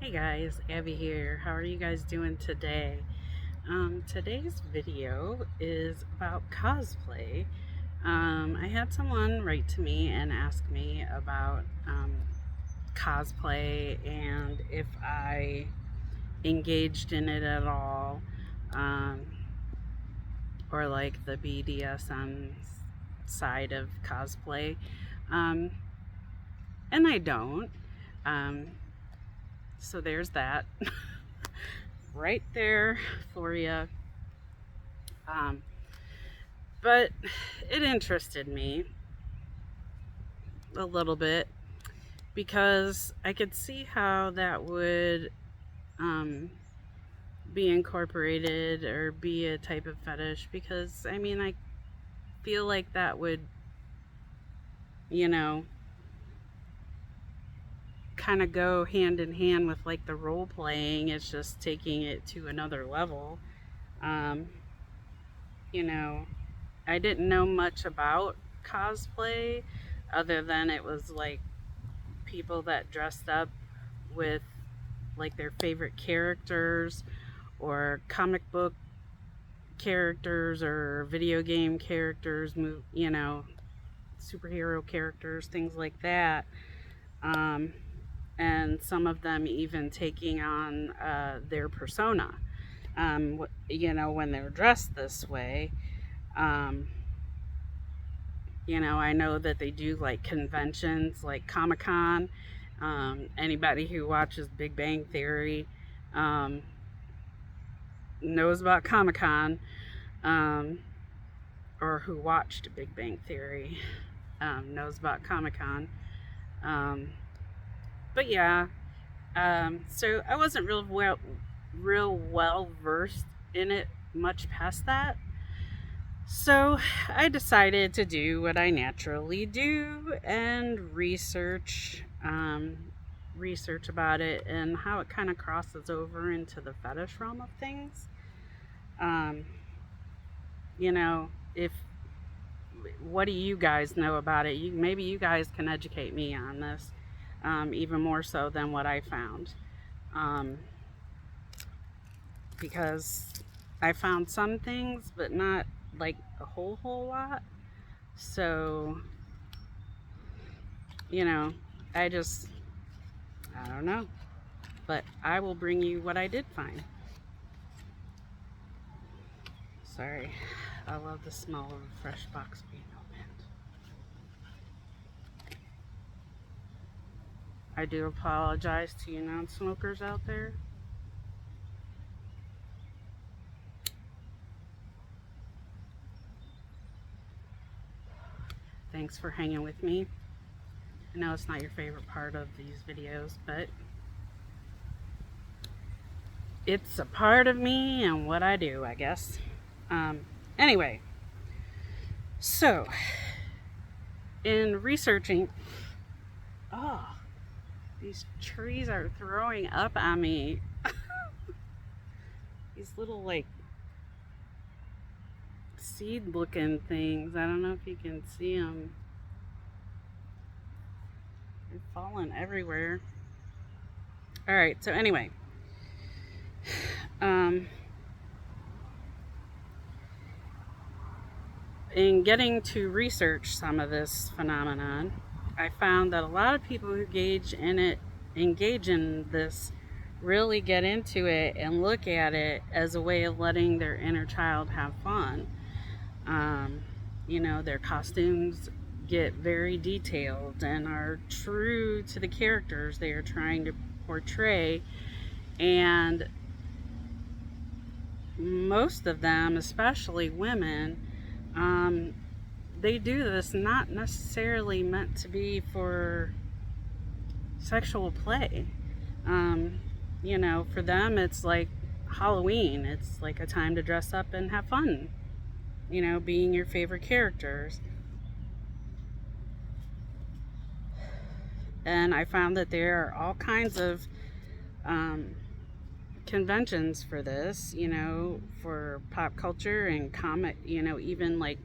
Hey guys, Abby here. How are you guys doing today? Today's video is about cosplay. I had someone write to me and ask me about cosplay and if I engaged in it at all, um, or like the BDSM side of cosplay. Um, and I don't. Um, so there's that. Right there for you. Um, but it interested me a little bit because I could see how that would um, be incorporated or be a type of fetish. Because I mean, I feel like that would, you know, kind of go hand in hand with like the role playing. It's just taking it to another level. Um, you know, I didn't know much about cosplay other than it was like people that dressed up with like their favorite characters or comic book characters or video game characters, superhero characters, things like that. Um, and some of them even taking on their persona, when they're dressed this way. Um, I know that they do like conventions like Comic Con. Anybody who watches Big Bang Theory um, knows about Comic Con, um, or who watched Big Bang Theory knows about Comic Con. Um, but yeah, so I wasn't real well versed in it much past that. So I decided to do what I naturally do and research about it and how it kind of crosses over into the fetish realm of things. Um, if what do you guys know about it? Maybe you guys can educate me on this, even more so than what I found, um, because I found some things, but not like a whole lot. So you know, I just, I don't know. But I will bring you what I did find. Sorry. I love the smell of a fresh box being opened. I do apologize to you non-smokers out there. Thanks for hanging with me. I know it's not your favorite part of these videos, but it's a part of me and what I do, I guess. Anyway, so in researching, oh, these trees are throwing up on me. These little like seed looking things. I don't know if you can see them. They're falling everywhere. All right, so anyway, in getting to research some of this phenomenon, I found that a lot of people who engage in this, really get into it and look at it as a way of letting their inner child have fun. Their costumes get very detailed and are true to the characters they are trying to portray. And most of them, especially women, they do this not necessarily meant to be for sexual play. For them, it's like Halloween. It's like a time to dress up and have fun, being your favorite characters. And I found that there are all kinds of conventions for this, for pop culture and comic, even like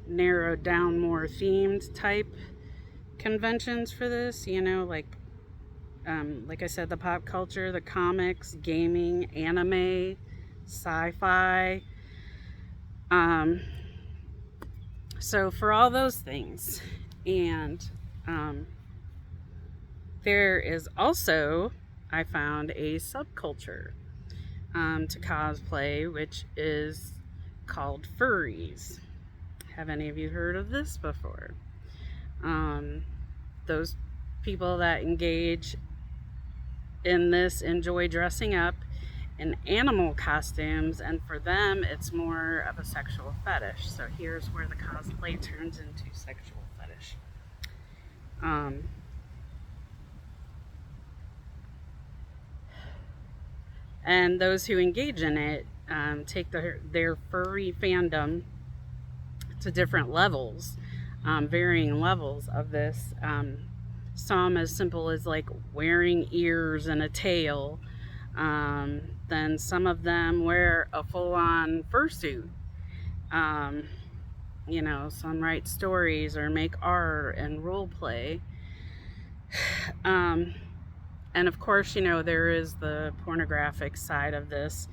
narrowed down, more themed type conventions for this, like Like I said, the pop culture, the comics, gaming, anime, sci-fi. Um, so for all those things, and um, there is also, I found a subculture to cosplay, which is called furries. Have any of you heard of this before? Um, those people that engage in this enjoy dressing up in animal costumes, and for them, it's more of a sexual fetish. So here's where the cosplay turns into sexual fetish. Um, and those who engage in it take their furry fandom to different levels, varying levels of this. Some as simple as like wearing ears and a tail. Then some of them wear a full on fursuit. Um, some write stories or make art and role play. Um, and of course, there is the pornographic side of this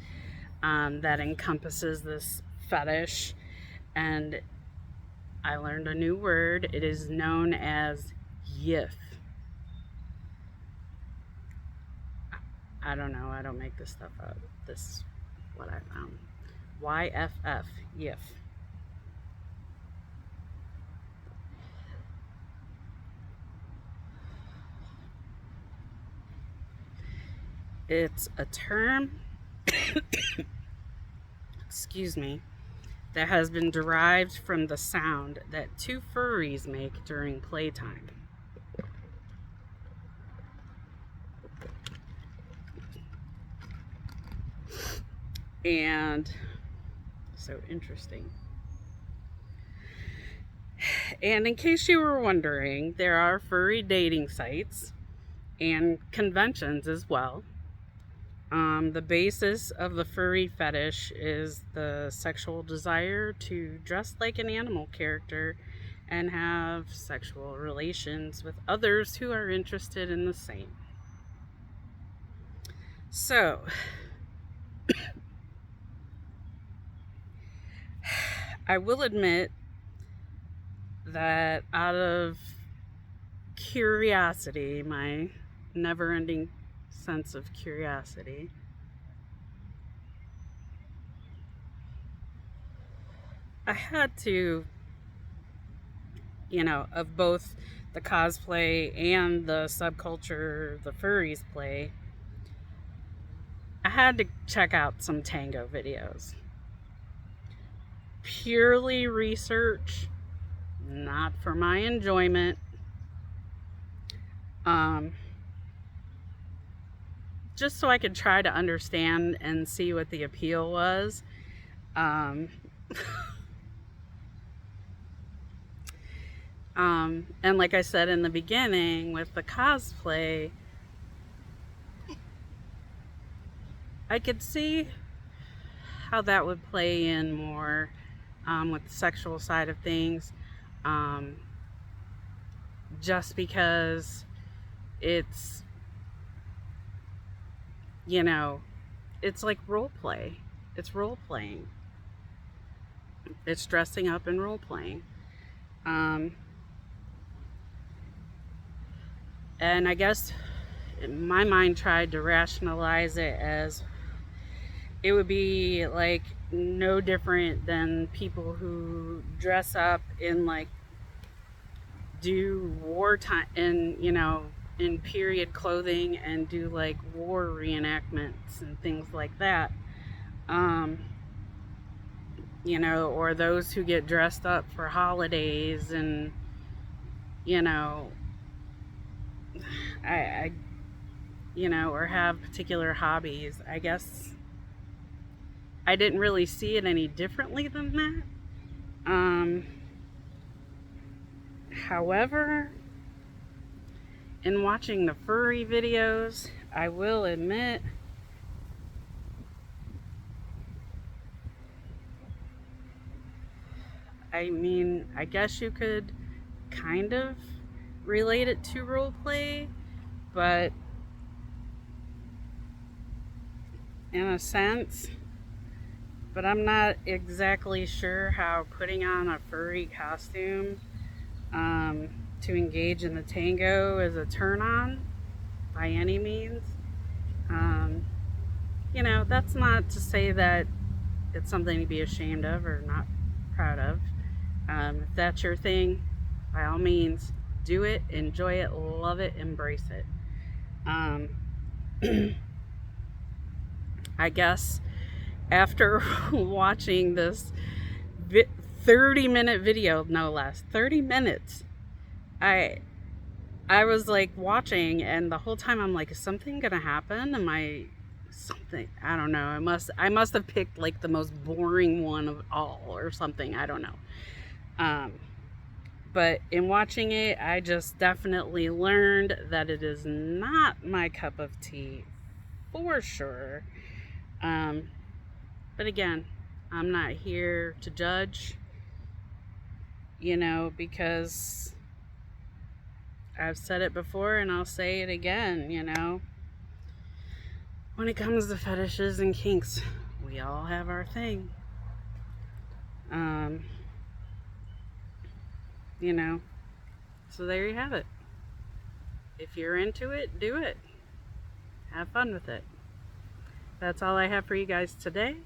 that encompasses this fetish. And I learned a new word. It is known as YIF. I don't know. I don't make this stuff up. This is what I found. YFF. YIF. It's a term, excuse me, that has been derived from the sound that two furries make during playtime. And so interesting. And in case you were wondering, there are furry dating sites and conventions as well. The basis of the furry fetish is the sexual desire to dress like an animal character and have sexual relations with others who are interested in the same. So, I will admit that out of curiosity, my never ending sense of curiosity, I had to, of both the cosplay and the subculture the furries play, I had to check out some tango videos. Purely research, not for my enjoyment. Just so I could try to understand and see what the appeal was. And like I said in the beginning with the cosplay, I could see how that would play in more with the sexual side of things. Just because it's, it's like role play. It's role playing. It's dressing up and role playing. And I guess my mind tried to rationalize it as it would be like no different than people who dress up in like do wartime and in period clothing and do like war reenactments and things like that. Or those who get dressed up for holidays and I or have particular hobbies. I guess I didn't really see it any differently than that. However, in watching the furry videos, I will admit I guess you could kind of relate it to role play, but in a sense, but I'm not exactly sure how putting on a furry costume um, to engage in the tango is a turn on by any means. Um, that's not to say that it's something to be ashamed of or not proud of. If that's your thing, by all means, do it, enjoy it, love it, embrace it. Um, I guess after watching this 30-minute video, no less, 30 minutes, I I was like watching, and the whole time I'm like, is something gonna happen? Am I something? I don't know. I must have picked like the most boring one of all or something. I don't know. Um, but in watching it, I just definitely learned that it is not my cup of tea for sure. Um, but again, I'm not here to judge, because I've said it before and I'll say it again. When it comes to fetishes and kinks, we all have our thing. Um, you know, so there you have it. If you're into it, do it. Have fun with it. That's all I have for you guys today.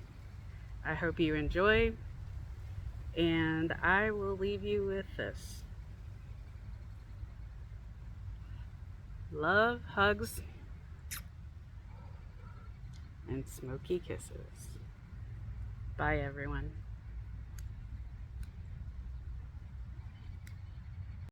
I hope you enjoy, and I will leave you with this: love, hugs, and smoky kisses. Bye, everyone.